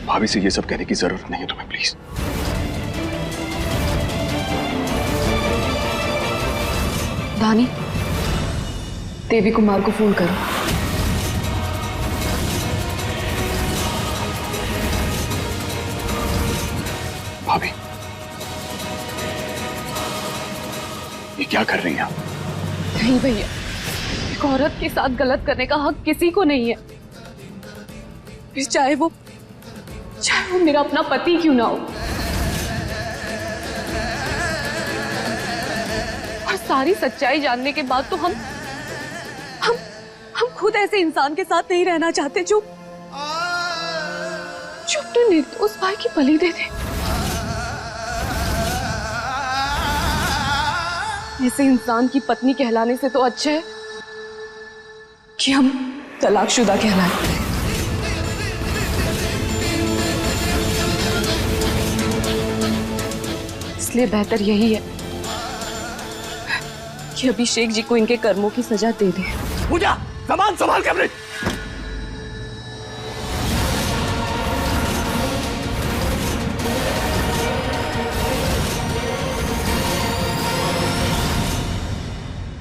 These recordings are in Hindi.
भाभी से ये सब कहने की जरूरत नहीं है तुम्हें, प्लीज। दानी, देवी कुमार को फोन करो। भाभी, ये क्या कर रही हैं आप? नहीं भैया, एक औरत के साथ गलत करने का हक किसी को नहीं है, फिर चाहे वो मेरा अपना पति क्यों ना हो। और सारी सच्चाई जानने के बाद तो हम खुद ऐसे इंसान के साथ नहीं रहना चाहते जो अपने निर्दोष भाई की बलि दे दे। ऐसे इंसान की पत्नी कहलाने से तो अच्छा है कि हम तलाकशुदा कहलाएं। इसलिए बेहतर यही है कि अभिषेक जी को इनके कर्मों की सजा दे दे। पूजा, सामान संभाल के अपने।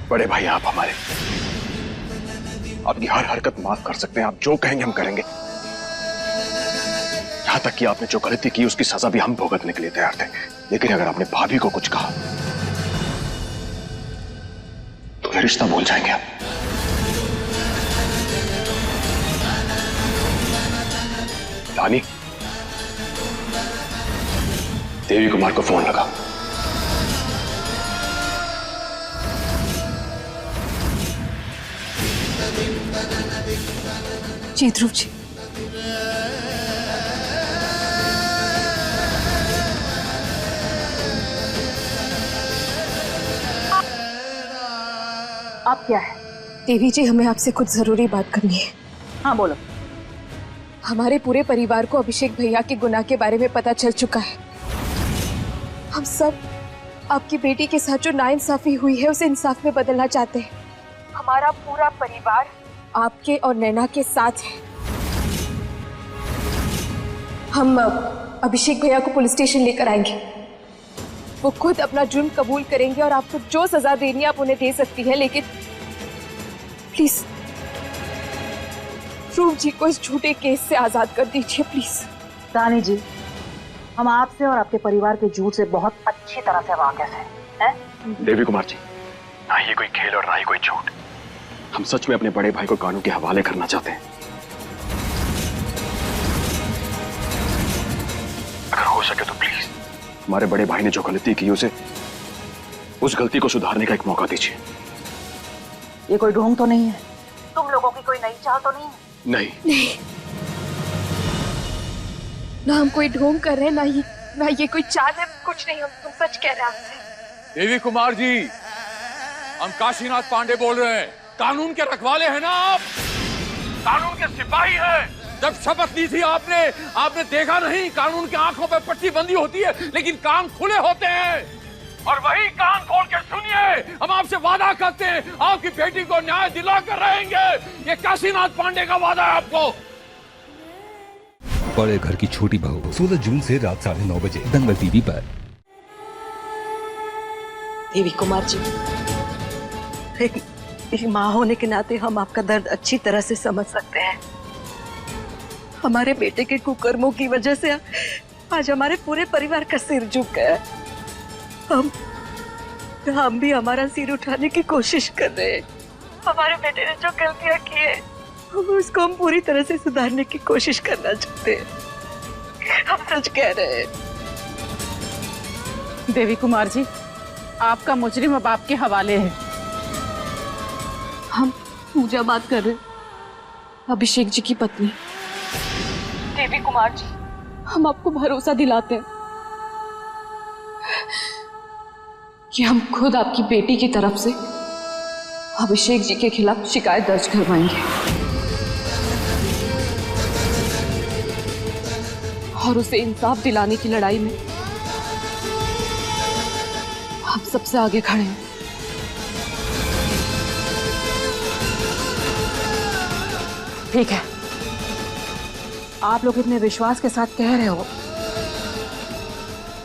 बड़े भाई आप हमारे, आपकी हर हरकत माफ कर सकते हैं, आप जो कहेंगे हम करेंगे। यहां तक कि आपने जो गलती की उसकी सजा भी हम भुगतने के लिए तैयार थे, लेकिन अगर आपने भाभी को कुछ कहा तो फिर रिश्ता भूल जाएंगे आप। रानी, देवी कुमार को फोन लगा। जी ध्रुव जी, आप क्या है? देवी जी, हमें आपसे कुछ जरूरी बात करनी है। हाँ बोलो। हमारे पूरे परिवार को अभिषेक भैया के गुनाह के बारे में पता चल चुका है। हम सब आपकी बेटी के साथ जो नाइंसाफी हुई है उसे इंसाफ में बदलना चाहते हैं। हमारा पूरा परिवार आपके और नैना के साथ है। हम अभिषेक भैया को पुलिस स्टेशन लेकर आएंगे। वो खुद अपना जुर्म कबूल करेंगे और आपको जो सजा देनी है आप उन्हें दे सकती है, लेकिन प्लीज ध्रुव जी को इस झूठे केस से आजाद कर दीजिए प्लीज। रानी जी, हम आपसे और आपके परिवार के झूठ से बहुत अच्छी तरह से वाकिफ हैं। देवी कुमार जी, ना ये कोई खेल और ना ही कोई झूठ। हम सच में अपने बड़े भाई को कानून के हवाले करना चाहते हैं। अगर हो सके तो प्लीज हमारे बड़े भाई ने जो गलती की उसे, उस गलती को सुधारने का एक मौका दीजिए। ये कोई ढोंग तो नहीं है? तुम लोगों की कोई नई चाल तो नहीं है? नहीं, ना हम कोई ढोंग कर रहे हैं, ना ये कोई चाल है, कुछ नहीं। हम तुम सच कह रहे हैं आपसे। देवी कुमार जी, हम काशीनाथ पांडे बोल रहे हैं। कानून के रखवाले हैं ना आप, कानून के सिपाही हैं। जब शपथ ली थी आपने देखा नहीं, कानून की आंखों पे पट्टी बंदी होती है लेकिन कान खुले होते हैं। और वही कान खोल के सुनिए, हम आपसे वादा करते हैं आपकी बेटी को न्याय दिला कर रहेंगे। ये काशीनाथ पांडे का वादा है आपको। बड़े घर की छोटी बहू 16 जून से रात 9:30 बजे दंगल टीवी पर। देवी कुमार जी, एक माँ होने के नाते हम आपका दर्द अच्छी तरह से समझ सकते हैं। हमारे बेटे के कुकर्मों की वजह से आज हमारे पूरे परिवार का सिर झुक गया। हम भी हमारा सिर उठाने की कोशिश कर रहे हैं। हमारे बेटे ने जो गलतियां की है उसको हम पूरी तरह से सुधारने की कोशिश करना चाहते हैं। हम सच कह रहे हैं। देवी कुमार जी, आपका मुजरिम अब आपके हवाले है। हम पूजा बात कर रहे हैं, अभिषेक जी की पत्नी। देवी कुमार जी, हम आपको भरोसा दिलाते हैं कि हम खुद आपकी बेटी की तरफ से अभिषेक जी के खिलाफ शिकायत दर्ज करवाएंगे और उसे इंसाफ दिलाने की लड़ाई में सबसे आगे खड़े हैं। ठीक है, आप लोग इतने विश्वास के साथ कह रहे हो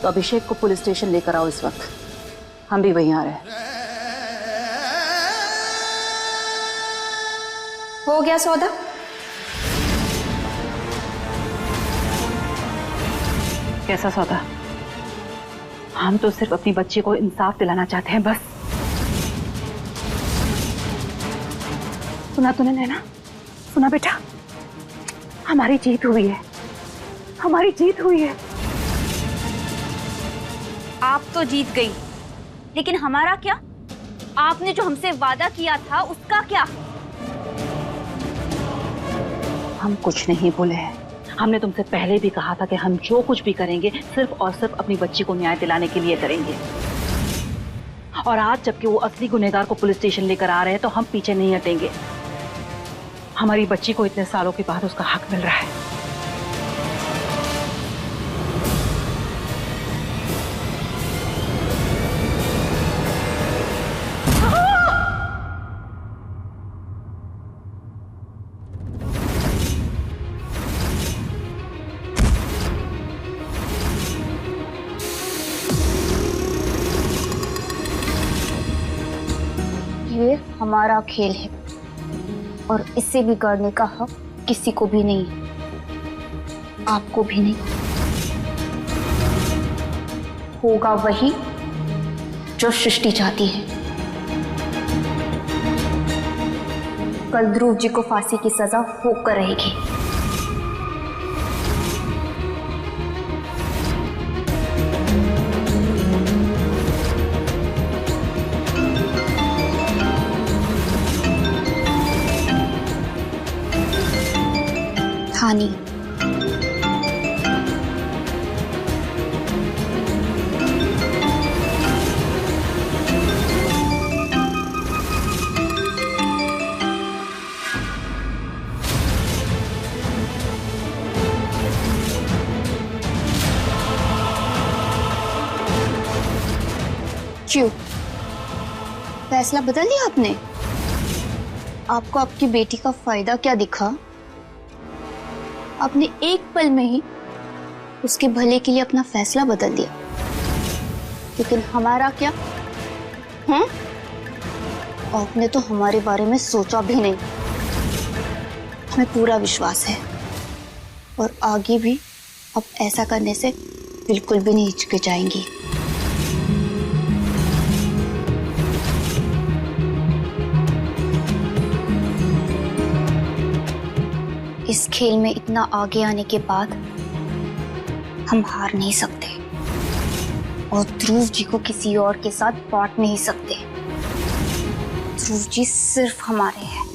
तो अभिषेक को पुलिस स्टेशन लेकर आओ। इस वक्त हम भी वहीं आ रहे हैं। हो गया सौदा? कैसा सौदा? हम तो सिर्फ अपनी बच्ची को इंसाफ दिलाना चाहते हैं, बस। सुना तूने नैना? सुना बेटा, हमारी जीत हुई है, हमारी जीत हुई है। आप तो जीत गई, लेकिन हमारा क्या? आपने जो हमसे वादा किया था उसका क्या? हम कुछ नहीं बोले हैं। हमने तुमसे पहले भी कहा था कि हम जो कुछ भी करेंगे सिर्फ और सिर्फ अपनी बच्ची को न्याय दिलाने के लिए करेंगे। और आज जबकि वो असली गुनहगार को पुलिस स्टेशन लेकर आ रहे हैं तो हम पीछे नहीं हटेंगे। हमारी बच्ची को इतने सालों के बाद उसका हक मिल रहा है। ये हमारा खेल है और इसे बिगाड़ने का हक किसी को भी नहीं, आपको भी नहीं। होगा वही जो सृष्टि चाहती है। कल ध्रुव जी को फांसी की सजा होकर रहेगी। हानि क्यों? फैसला बदल लिया आपने? आपको आपकी बेटी का फायदा क्या दिखा? आपने एक पल में ही उसके भले के लिए अपना फैसला बदल दिया। लेकिन हमारा क्या? हैं? आपने तो हमारे बारे में सोचा भी नहीं। हमें पूरा विश्वास है और आगे भी आप ऐसा करने से बिल्कुल भी नहीं हिचकिचाएंगी। इस खेल में इतना आगे आने के बाद हम हार नहीं सकते और ध्रुव जी को किसी और के साथ बांट नहीं सकते। ध्रुव जी सिर्फ हमारे हैं।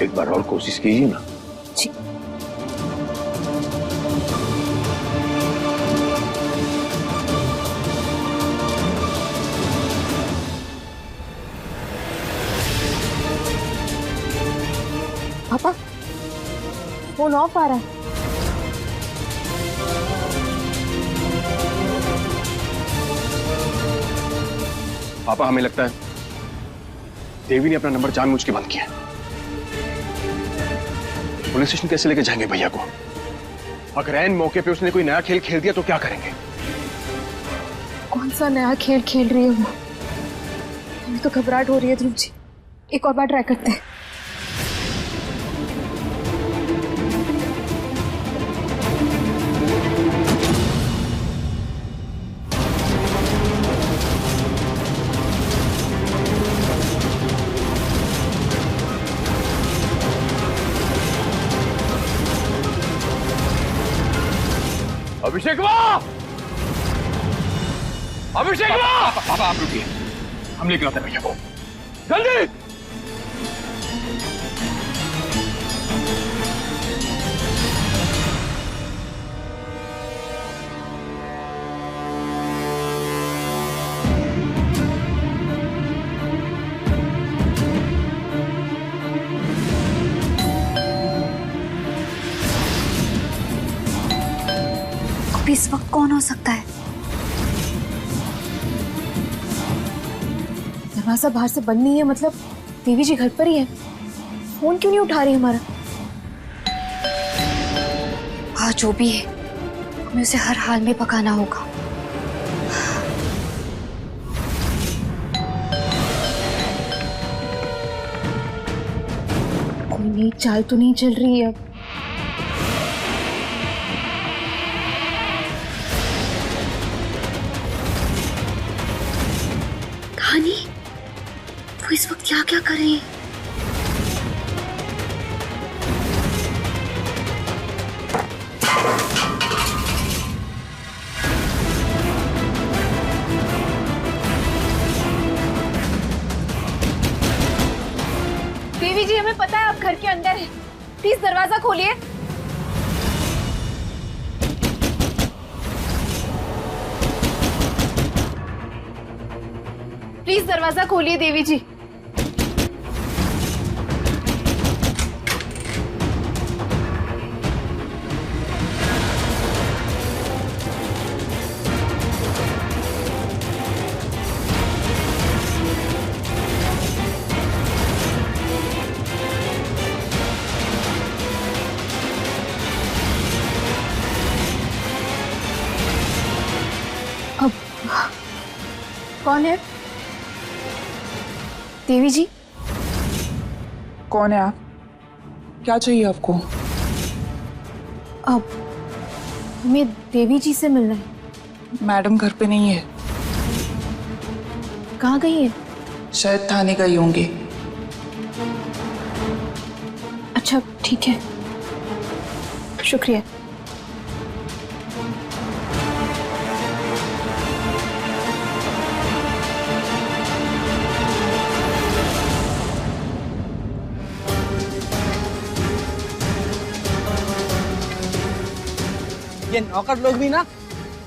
एक बार और कोशिश कीजिए ना। जी। पापा, फोन ऑफ आ रहा है। पापा, हमें लगता है देवी ने अपना नंबर जानबूझ के बंद किया। पुलिस स्टेशन कैसे लेके जाएंगे भैया को? अगर ऐन मौके पे उसने कोई नया खेल खेल दिया तो क्या करेंगे? कौन सा नया खेल खेल रही है वो? हमें तो घबराहट हो रही है ध्रुव जी। एक और बार ट्राई करते हैं। अभिषेक अभिषेक पापा आप रुकिए, हम लेकर आते हैं भैया को। जल्दी। अब इस वक्त कौन हो सकता है? दरवाजा बाहर से बंद नहीं है, मतलब देवी जी घर पर ही है। फोन क्यों नहीं उठा रही हमारा? हाँ, जो भी है हमें उसे हर हाल में पकाना होगा। कोई नई चाल तो नहीं चल रही है अब। कहानी वो इस वक्त क्या क्या कर रही है? देवी जी, हमें पता है आप घर के अंदर हैं। प्लीज दरवाजा खोलिए। प्लीज दरवाजा खोलिए देवी जी। अब कौन है? देवी जी। कौन है आप? क्या चाहिए आपको? अब हमें देवी जी से मिलना है। मैडम घर पे नहीं है, कहाँ गई है? शायद थाने गई होंगी। अच्छा ठीक है, शुक्रिया। ये नौकर लोग भी ना,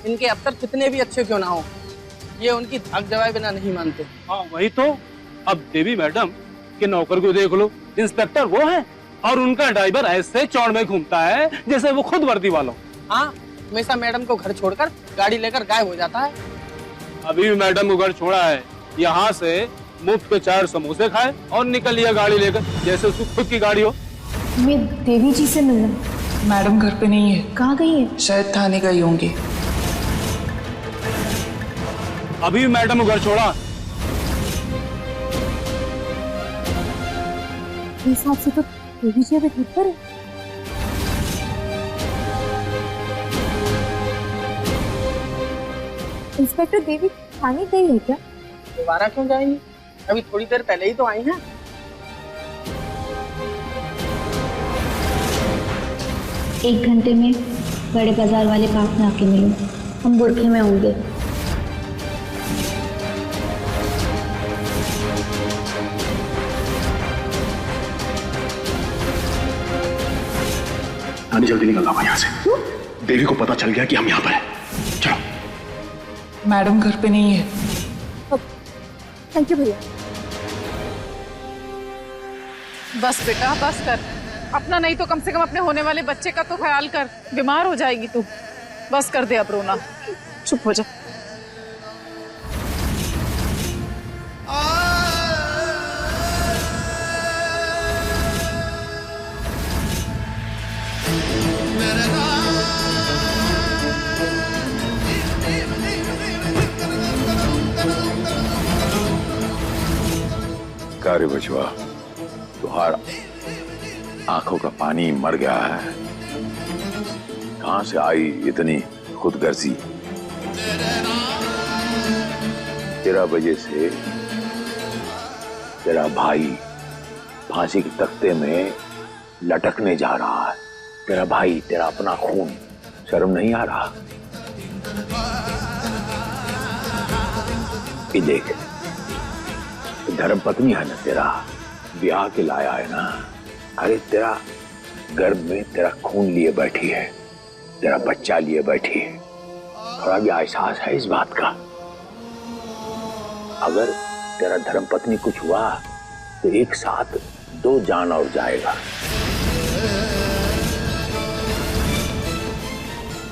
इनके अफसर कितने भी अच्छे क्यों ना हो, ये उनकी धाक जवाए बिना नहीं मानते। हाँ वही तो। अब देवी मैडम के नौकर को देख लो, इंस्पेक्टर वो है और उनका ड्राइवर ऐसे चौड़ में घूमता है जैसे वो खुद वर्दी वाला। हाँ, हमेशा मैडम को घर छोड़कर गाड़ी लेकर गायब हो जाता है। अभी भी मैडम को घर छोड़ा है, यहाँ से मुफ्त के 4 समोसे खाए और निकल लिया गाड़ी लेकर, जैसे उसकी खुद की गाड़ी हो। हमें देवी जी से मिलना है। मैडम घर पे नहीं है, कहाँ गई है? शायद थाने गई होंगी। अभी भी मैडम को घर छोड़ा। इस हिसाब से तो देवी जी अभी घर पर है। इंस्पेक्टर, देवी थाने गई है क्या? दोबारा क्यों जाएंगी? अभी थोड़ी देर पहले ही तो आई हैं। 1 घंटे में बड़े बाजार वाले पार्क में आके मिलो, हम बुरखे में होंगे। रानी जल्दी निकलना हुआ यहाँ से। देवी को पता चल गया कि हम यहाँ पर हैं। चलो। मैडम घर पे नहीं है। थैंक यू भैया। बस बेटा बस कर, अपना नहीं तो कम से कम अपने होने वाले बच्चे का तो ख्याल कर। बीमार हो जाएगी तू। बस कर दे अब रोना, चुप हो जा। कार्य बचवा, तुहार आंखों का पानी मर गया है। कहां से आई इतनी खुदगर्जी? 13 बजे से तेरा भाई फांसी के तख्ते में लटकने जा रहा है। तेरा भाई, तेरा अपना खून, शर्म नहीं आ रहा? ये देख, धर्म पत्नी है ना तेरा, ब्याह के लाया है ना। अरे तेरा गर्भ में तेरा खून लिए बैठी है, तेरा बच्चा लिए बैठी है। थोड़ा भी एहसास है इस बात का? अगर तेरा धर्म पत्नी कुछ हुआ तो एक साथ 2 जान और जाएगा।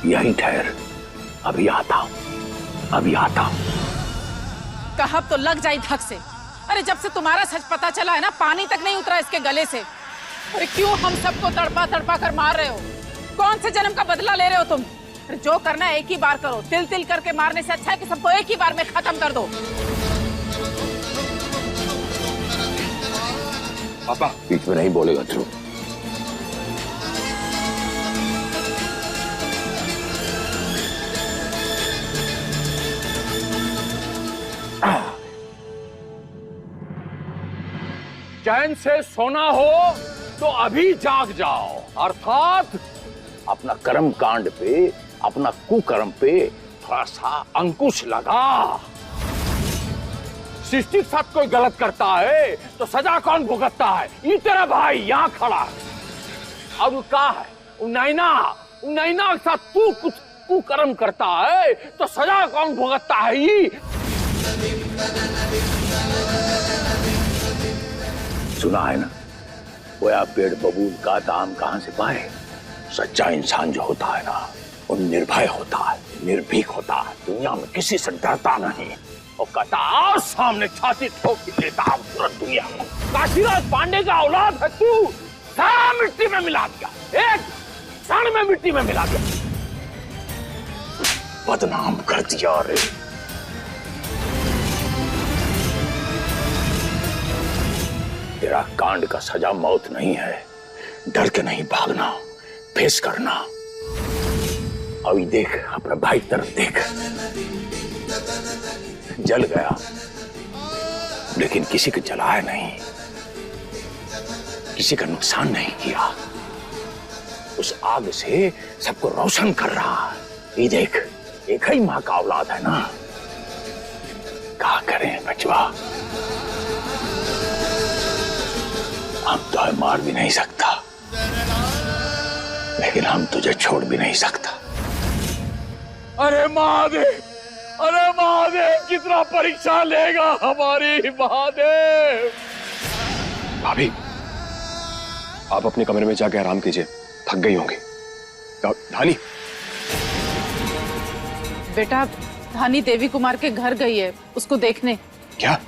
यहीं ठहर, अभी आता हूं, अभी आता हूं। कहा तो लग जाए धक से। अरे जब से तुम्हारा सच पता चला है ना, पानी तक नहीं उतरा इसके गले से। अरे क्यों हम सबको तड़पा तड़पा कर मार रहे हो? कौन से जन्म का बदला ले रहे हो तुम? अरे जो करना है एक ही बार करो। तिल तिल करके मारने से अच्छा है कि सबको एक ही बार में खत्म कर दो। पापा बीच में नहीं बोलेगा ध्रुव। चैन से सोना हो तो अभी जाग जाओ, अर्थात अपना कर्म कांड पे, अपना कुकर्म पे थोड़ा सा अंकुश लगा। सृष्टि के साथ कोई गलत करता है तो सजा कौन भुगतता है? ये तेरा भाई यहाँ खड़ा है। अब क्या है, नैना के साथ तू कुछ कुकर्म करता है तो सजा कौन भुगतता है? ये सुना है ना, गोया पेड़ बबूल का दाम कहां से पाए? सच्चा इंसान जो होता है ना, वो निर्भय होता है, निर्भीक होता है, दुनिया में किसी से डरता नहीं। और कहता आओ सामने छाती ठोक देता हूं तुरंत दुनिया को। काशीनाथ पांडे का औलाद है तू, सारा मिट्टी में मिला दिया, एक क्षण में मिट्टी में मिला दिया, बदनाम कर दिया। रे तेरा कांड का सजा मौत नहीं है। डर के नहीं भागना, फेस करना। अभी देख, अपने भाई की तरफ देख, जल गया लेकिन किसी को जलाया नहीं, किसी का नुकसान नहीं किया। उस आग से सबको रोशन कर रहा है। ये देख, एक ही मां का औलाद है ना। क्या करें बचवा, हम तो मार भी नहीं सकता, लेकिन हम तुझे छोड़ भी नहीं सकता। अरे महादेव, अरे महादेव, कितना परीक्षा लेगा हमारी महादेव। भाभी, आप अपने कमरे में जाके आराम कीजिए, थक गई होंगी। धानी बेटा, धानी देवी कुमार के घर गई है उसको देखने। क्या?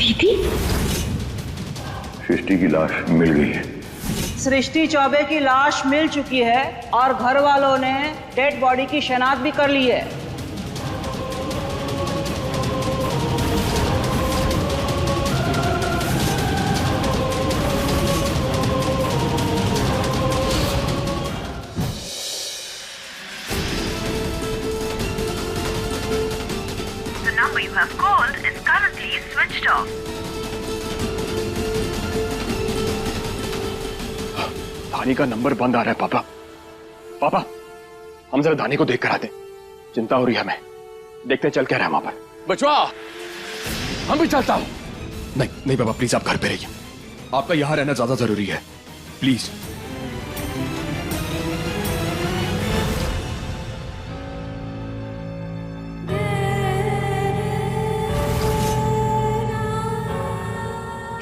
दीदी, सृष्टि की लाश मिल गई है। सृष्टि चौबे की लाश मिल चुकी है और घर वालों ने डेड बॉडी की शनाख्त भी कर ली है। The number you have called is currently switched off. धानी का नंबर बंद आ रहा है पापा। पापा, हम जरा धानी को देख कर आते। चिंता हो रही है हमें। देखते चल क्या रहा है वहां पर। बचवा, हम भी चलता हूं। नहीं नहीं पापा, प्लीज आप घर पे रहिए। आपका यहां रहना ज्यादा जरूरी है, प्लीज।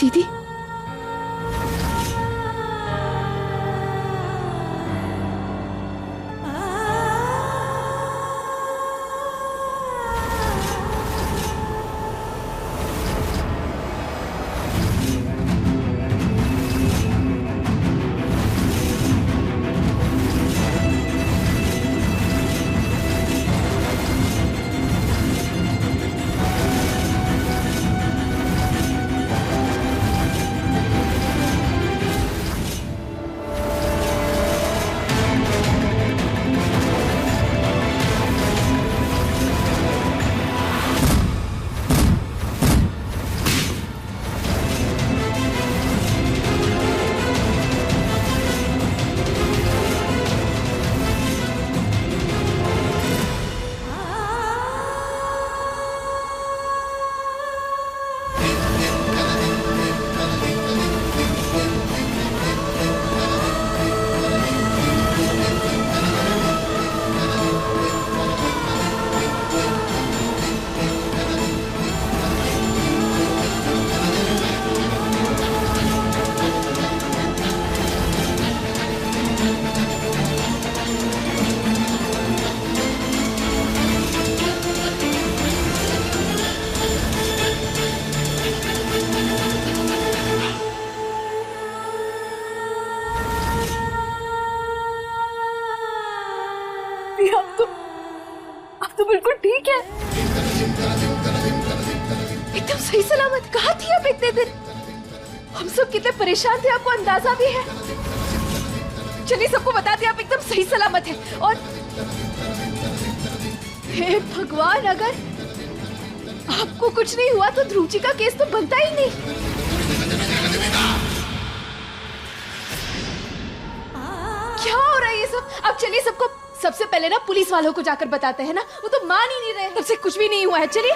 दीदी, अब तो बिल्कुल ठीक है, एकदम सही सलामत। कहाँ थी आप इतने दिन? हम सब कितने परेशान थे, आपको अंदाजा भी है। चलिए सबको बता दें, आप एकदम सही सलामत है। और हे भगवान, अगर आपको कुछ नहीं हुआ तो ध्रुव जी का केस तो बनता ही नहीं। क्या हो रहा है ये सब? अब चलिए सबको सबसे पहले ना पुलिस वालों को जाकर बताते हैं ना, वो तो मान ही नहीं रहे, तब से कुछ भी नहीं हुआ है। चलिए।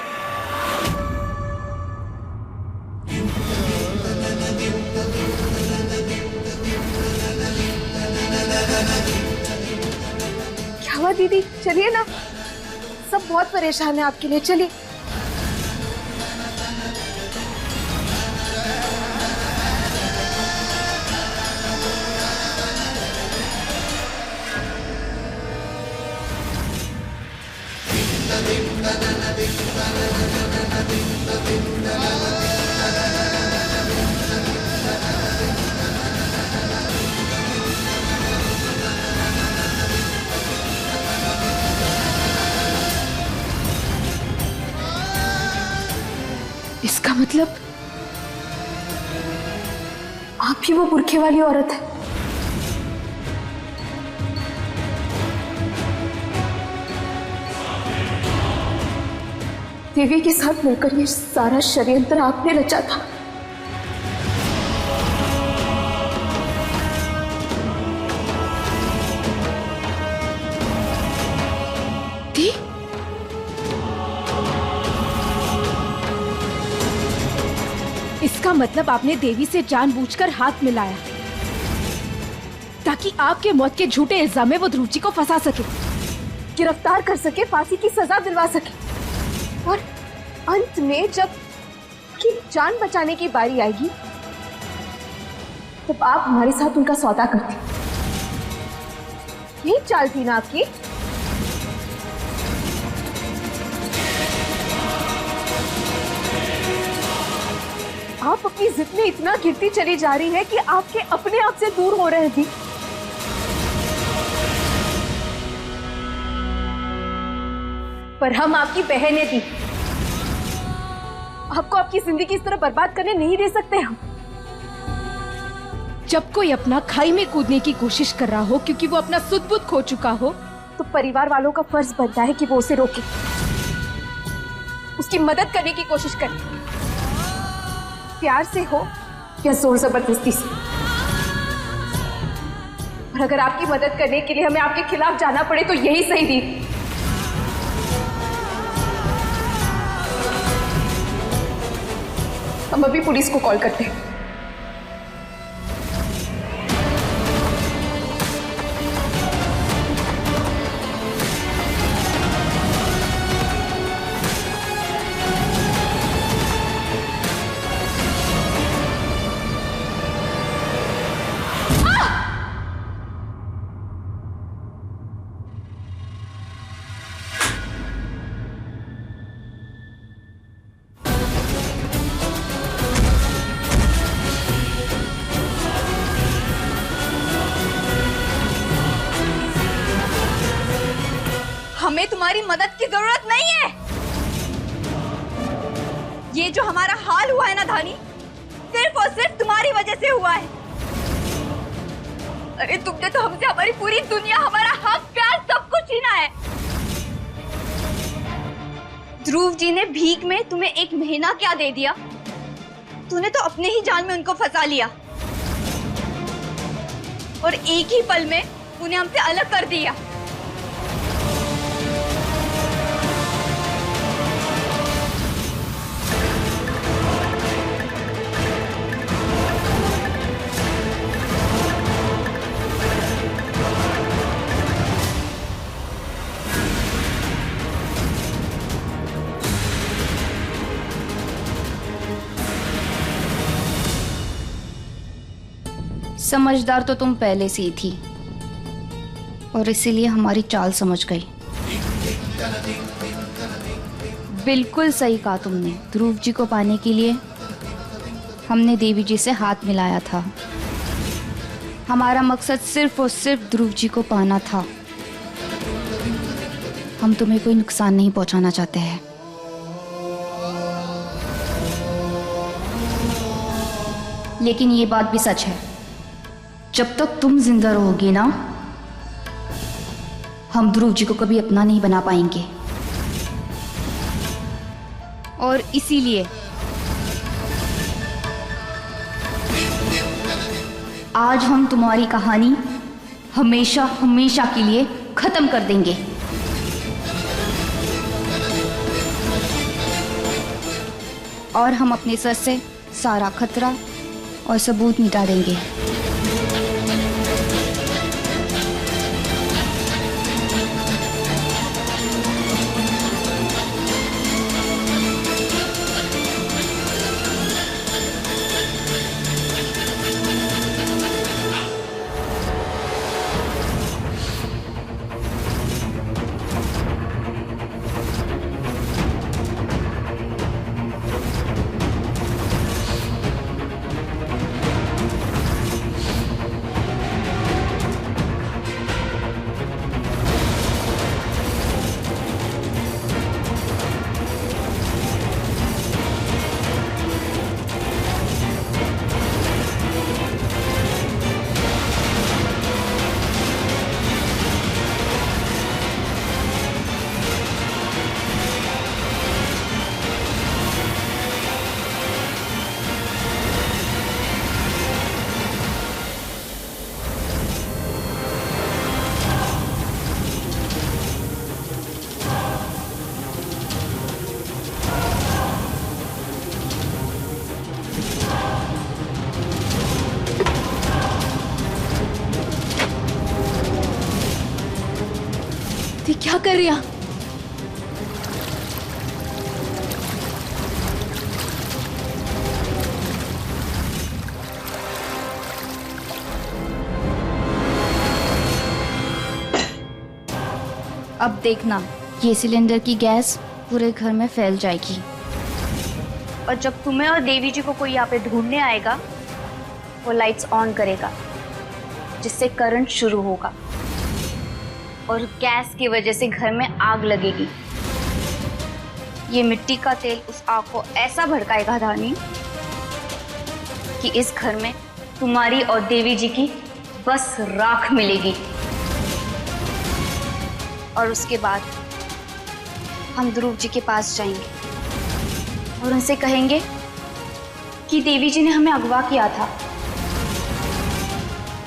क्या हुआ दीदी? चलिए ना, सब बहुत परेशान है आपके लिए। चलिए। इसका मतलब आप ही वो बुरखे वाली औरत है। देवी के साथ मिलकर ये सारा षड्यंत्र आपने रचा था। दी? इसका मतलब आपने देवी से जानबूझकर हाथ मिलाया ताकि आपके मौत के झूठे इल्जाम में वो ध्रुव जी को फंसा सके, गिरफ्तार कर सके, फांसी की सजा दिलवा सके। और अंत में जब की जान बचाने की बारी आएगी तब आप हमारे साथ उनका सौदा करते। यही चाल थी ना आपकी? आप अपनी जिद में इतना गिरती चली जा रही है कि आपके अपने आप से दूर हो रहे हैं दी। पर हम आपकी बहनें दी, आपको आपकी जिंदगी इस तरह बर्बाद करने नहीं दे सकते हम। जब कोई अपना खाई में कूदने की कोशिश कर रहा हो क्योंकि वो अपना सुध बुध खो चुका हो, तो परिवार वालों का फर्ज बनता है कि वो उसे रोके, उसकी मदद करने की कोशिश करें, प्यार से हो या जोर जबरदस्ती से। और अगर आपकी मदद करने के लिए हमें आपके खिलाफ जाना पड़े तो यही सही दी। हम अभी पुलिस को कॉल करते हैं। हमें तुम्हारी मदद की जरूरत नहीं है। ये जो हमारा हाल हुआ है ना धानी, सिर्फ और सिर्फ तुम्हारी वजह से हुआ है। अरे तुमने तो हमसे हमारी पूरी दुनिया, हमारा हक, प्यार, सब कुछ छीना है। ध्रुव जी ने भीख में तुम्हें 1 महीना क्या दे दिया? तूने तो अपने ही जाल में उनको फंसा लिया और एक ही पल में उन्हें हमसे अलग कर दिया। समझदार तो तुम पहले से ही थी और इसीलिए हमारी चाल समझ गई। बिल्कुल सही कहा तुमने। ध्रुव जी को पाने के लिए हमने देवी जी से हाथ मिलाया था। हमारा मकसद सिर्फ और सिर्फ ध्रुव जी को पाना था। हम तुम्हें कोई नुकसान नहीं पहुंचाना चाहते हैं। लेकिन ये बात भी सच है, जब तक तुम जिंदा रहोगी ना, हम ध्रुव जी को कभी अपना नहीं बना पाएंगे। और इसीलिए आज हम तुम्हारी कहानी हमेशा हमेशा के लिए खत्म कर देंगे। और हम अपने सर से सारा खतरा और सबूत मिटा देंगे। क्या कर रही? अब देखना, ये सिलेंडर की गैस पूरे घर में फैल जाएगी और जब तुम्हें और देवी जी को कोई यहाँ पे ढूंढने आएगा, वो लाइट्स ऑन करेगा, जिससे करंट शुरू होगा और गैस की वजह से घर में आग लगेगी। ये मिट्टी का तेल उस आग को ऐसा भड़काएगा धानी कि इस घर में तुम्हारी और देवी जी की बस राख मिलेगी। और उसके बाद हम ध्रुव जी के पास जाएंगे और उनसे कहेंगे कि देवी जी ने हमें अगवा किया था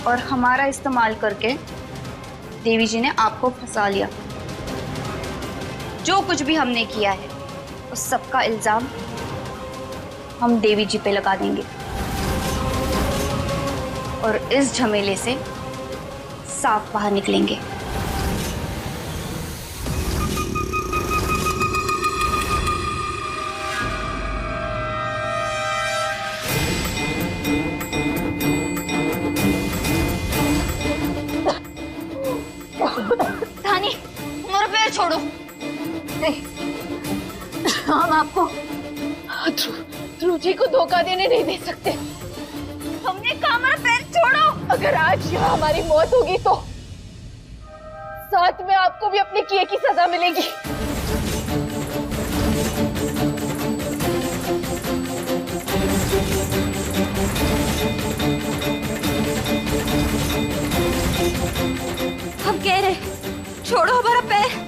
और हमारा इस्तेमाल करके देवी जी ने आपको फंसा लिया। जो कुछ भी हमने किया है उस सब का इल्जाम हम देवी जी पे लगा देंगे और इस झमेले से साफ बाहर निकलेंगे। धानी, मेरा पैर छोड़ो। नहीं, हम आपको ध्रुव जी को धोखा देने नहीं दे सकते। हमने कहा मेरा पैर छोड़ो। अगर आज यहाँ हमारी मौत होगी तो साथ में आपको भी अपने किए की सजा मिलेगी। हम कह रहे छोड़ो हमारा पैर।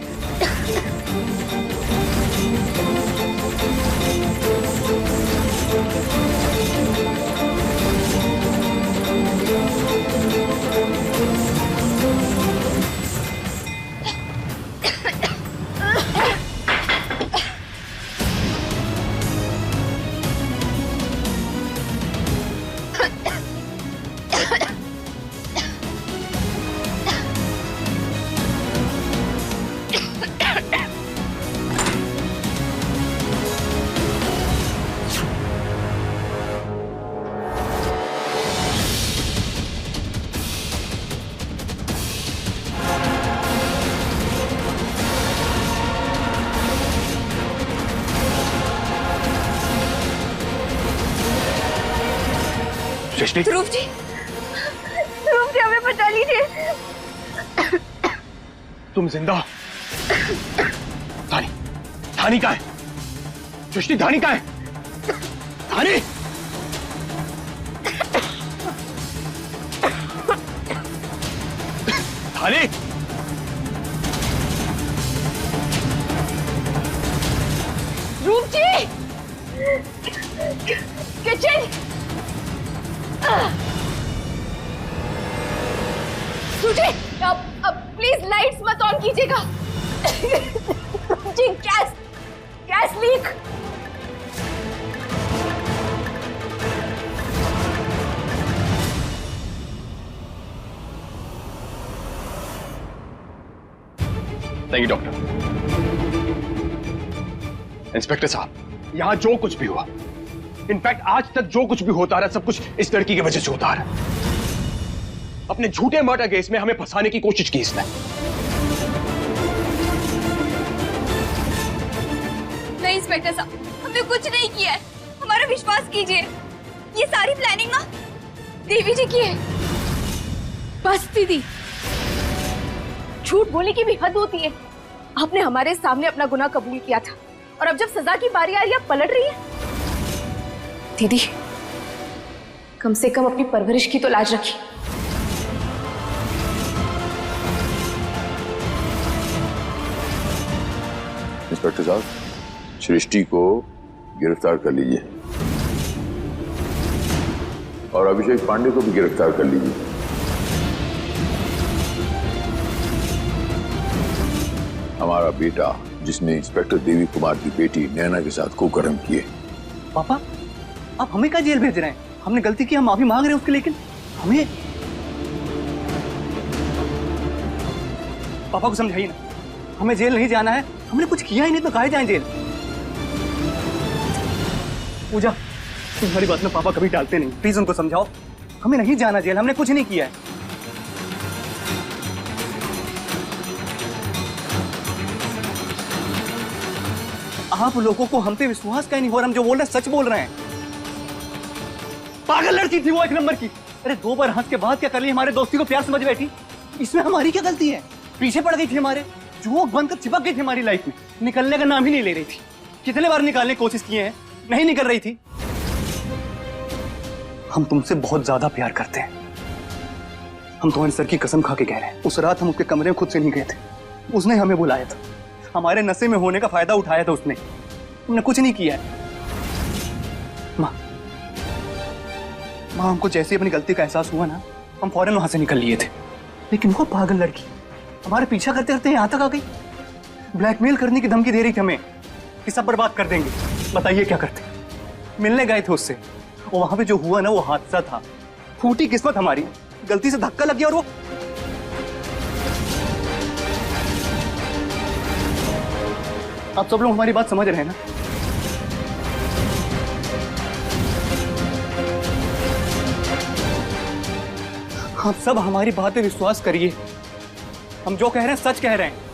ध्रुव जी हमें बचा लीजिए। तुम जिंदा हो? धानी, धानी कहाँ है? सृष्टि, धानी कहाँ है? धानी! धानी! ध्रुव जी! किचन! अब प्लीज लाइट्स मत ऑन कीजिएगा। जी gas leak. Thank you doctor. Inspector साहब, यहां जो कुछ भी हुआ, इनफैक्ट आज तक जो कुछ भी होता रहा, सब कुछ इस लड़की की वजह से होता रहा। अपने झूठे मर्डर केस में हमें फंसाने की कोशिश की इसने। नहीं इंस्पेक्टर साहब, हमने कुछ नहीं किया है, हमारा विश्वास कीजिए। ये सारी प्लानिंग ना देवी जी की है। बस दीदी, झूठ बोलने की भी हद होती है। आपने हमारे सामने अपना गुनाह कबूल किया था और अब जब सजा की बारी आ रही है, आप पलट रही है। दीदी, कम से कम अपनी परवरिश की तो लाज रखी। इंस्पेक्टर साहब, सृष्टि को गिरफ्तार कर लीजिए और अभिषेक पांडे को भी गिरफ्तार कर लीजिए। हमारा बेटा जिसने इंस्पेक्टर देवी कुमार की बेटी नैना के साथ कुकर्म किए। पापा, आप हमें क्या जेल भेज रहे हैं? हमने गलती की, हम माफी मांग रहे हैं उसके, लेकिन हमें। पापा को समझाइए ना, हमें जेल नहीं जाना है। हमने कुछ किया ही नहीं तो काहे जाएं जेल? पूजा, तुम्हारी बात में पापा कभी टालते नहीं, प्लीज उनको समझाओ। हमें नहीं जाना जेल, हमने कुछ नहीं किया है। आप लोगों को हम पे विश्वास क्या नहीं हो रहा? हम जो बोल रहे हैं सच बोल रहे हैं। पागल लड़की थी वो, एक नंबर की। अरे 2 बार हंस के बाद क्या कर ली? हमारे दोस्ती को प्यार समझ बैठी। इसमें हमारी क्या गलती है? पीछे पड़ गई थी हमारे, जोक बनकर चिपक गई थी हमारी लाइफ में, निकलने का नाम ही नहीं ले रही थी। कितने बार निकालने की कोशिश किए हैं, नहीं निकल रही थी। हम तुमसे बहुत ज्यादा प्यार करते हैं। हम तुम्हारे सर की कसम खा के कह रहे हैं, उस रात हम उसके कमरे में खुद से नहीं गए थे। उसने हमें बुलाया था, हमारे नशे में होने का फायदा उठाया था उसने। हमने कुछ नहीं किया है। माँ, हमको जैसे अपनी गलती का एहसास हुआ ना, हम फौरन वहां से निकल लिए थे। लेकिन वो पागल लड़की हमारे पीछा करते करते यहाँ तक आ गई। ब्लैकमेल करने की धमकी दे रही थी हमें कि सब बर्बाद कर देंगे। बताइए क्या करते? मिलने गए थे उससे, और वहां पे जो हुआ ना वो हादसा था। फूटी किस्मत हमारी, गलती से धक्का लग गया और वो आप सब लोग हमारी बात समझ रहे हैं ना? आप सब हमारी बात पे विश्वास करिए। हम जो कह रहे हैं सच कह रहे हैं।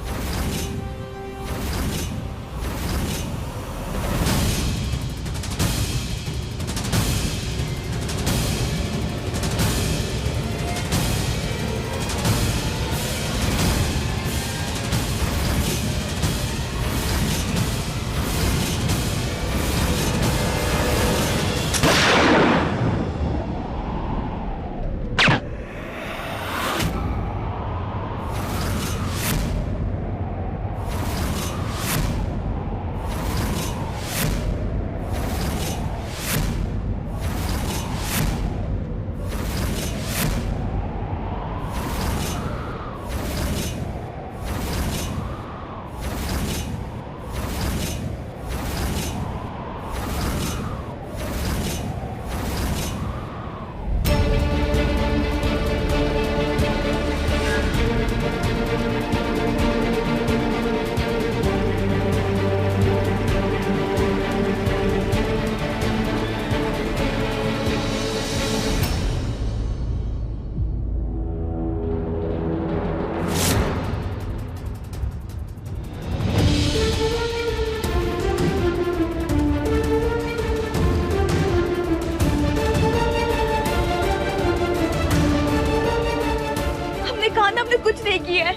हमने कुछ नहीं किया है,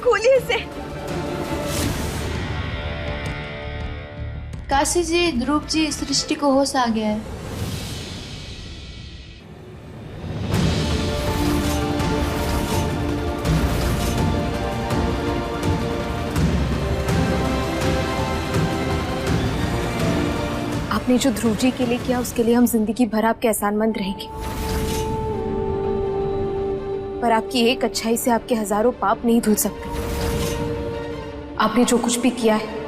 खोलिए इसे। काशी जी, ध्रुव जी, सृष्टि को होश आ गया है। आपने जो ध्रुव जी के लिए किया उसके लिए हम जिंदगी भर आपके एहसानमंद रहेंगे, पर आपकी एक अच्छाई से आपके हजारों पाप नहीं धुल सकते। आपने जो कुछ भी किया है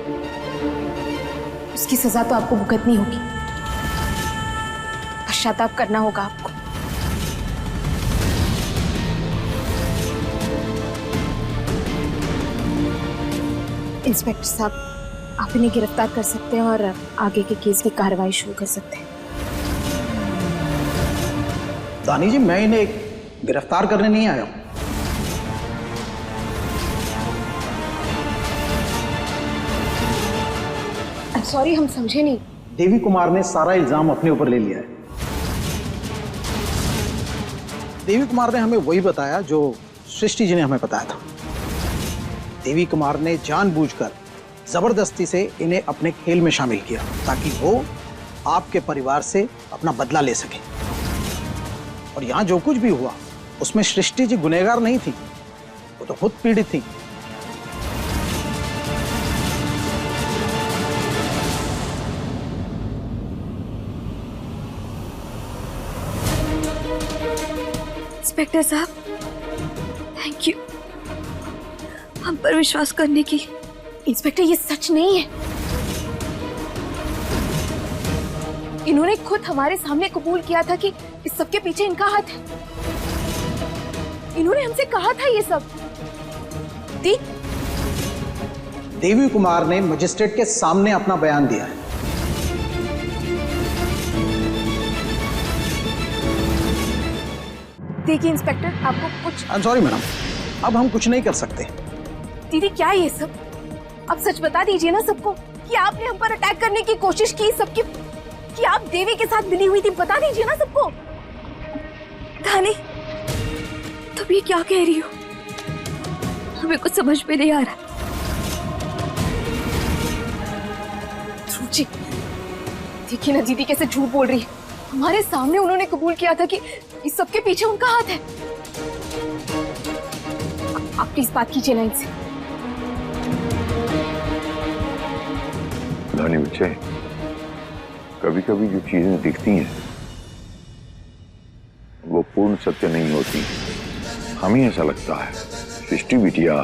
उसकी सजा तो आपको भुगतनी होगी, पश्चाताप करना होगा आपको। इंस्पेक्टर साहब, आप इन्हें गिरफ्तार कर सकते हैं और आगे के केस की कार्रवाई शुरू कर सकते हैं। दानी जी, मैं इन्हें गिरफ्तार करने नहीं आया हूं। सॉरी, हम समझे नहीं। देवी कुमार ने सारा इल्जाम अपने ऊपर ले लिया है। देवी कुमार ने हमें वही बताया जो सृष्टि जी ने हमें बताया था। देवी कुमार ने जानबूझकर जबरदस्ती से इन्हें अपने खेल में शामिल किया ताकि वो आपके परिवार से अपना बदला ले सके। और यहां जो कुछ भी हुआ उसमें सृष्टि जी गुनहगार नहीं थी, वो तो खुद पीड़ित थी। इंस्पेक्टर साहब, थैंक यू हम पर विश्वास करने की। इंस्पेक्टर, ये सच नहीं है। इन्होंने खुद हमारे सामने कबूल किया था कि इस सब के पीछे इनका हाथ है। इन्होंने हमसे कहा था ये सब। देवी कुमार ने मजिस्ट्रेट के सामने अपना बयान दिया है। देखिए इंस्पेक्टर, आपको कुछ। आई एम सॉरी मैडम, अब हम कुछ नहीं कर सकते। दीदी, क्या ये सब? आप सच बता दीजिए ना सबको। कि आपने हम पर अटैक करने की कोशिश की, सबकी कि आप देवी के साथ मिली हुई थी, बता दीजिए ना सबको। धानी, तुम ये क्या कह रही हो? हमें कुछ समझ में नहीं आ रहा। ध्रुव जी, देखिए ना दीदी कैसे झूठ बोल रही है। हमारे सामने उन्होंने कबूल किया था कि इस सबके पीछे उनका हाथ है। आप प्लीज बात कीजिए ना इनसे। धानी बच्चे, कभी कभी जो चीजें दिखती हैं वो पूर्ण सत्य नहीं होती। हमें ऐसा लगता है सृष्टि बिटिया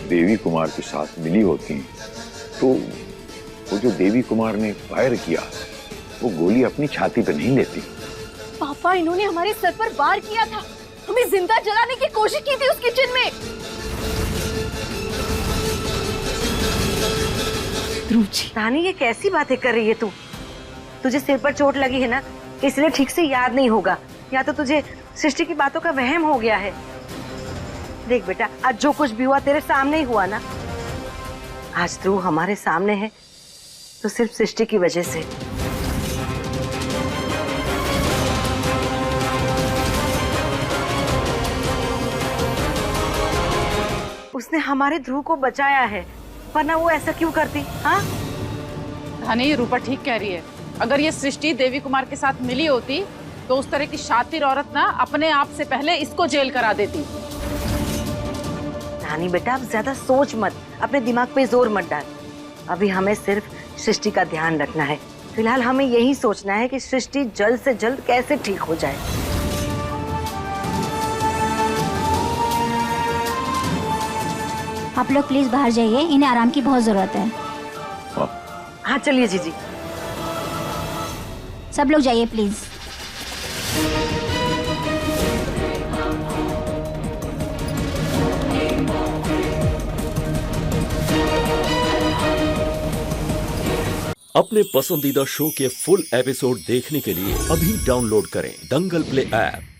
देवी कुमार के साथ मिली होती तो वो जो देवी कुमार ने फायर किया वो गोली अपनी छाती पे नहीं लेती। पापा, इन्होंने हमारे सर पर वार किया था, हमें जिंदा जलाने की कोशिश की थी उस किचन में। ध्रुव जी, रानी ये कैसी बातें कर रही है तू? तुझे सिर पर चोट लगी है ना, इसलिए ठीक से याद नहीं होगा, या तो तुझे सृष्टि की बातों का वहम हो गया है। देख बेटा, आज जो कुछ भी हुआ तेरे सामने ही हुआ ना। आज ध्रुव हमारे सामने है तो सिर्फ सृष्टि की वजह से। उसने हमारे ध्रुव को बचाया है, वरना वो ऐसा क्यों करती? हाँ धानी, रूपा ठीक कह रही है। अगर ये सृष्टि देवी कुमार के साथ मिली होती तो उस तरह की शातिर औरत ना अपने आप से पहले इसको जेल करा देती। रानी बेटा, अब ज्यादा सोच मत, अपने दिमाग पे जोर मत डाल। अभी हमें सिर्फ सृष्टि का ध्यान रखना है। फिलहाल हमें यही सोचना है कि सृष्टि जल्द से जल्द कैसे ठीक हो जाए। आप लोग प्लीज बाहर जाइए, इन्हें आराम की बहुत जरूरत है। हाँ चलिए जीजी। सब लोग जाइए प्लीज। अपने पसंदीदा शो के फुल एपिसोड देखने के लिए अभी डाउनलोड करें दंगल प्ले ऐप।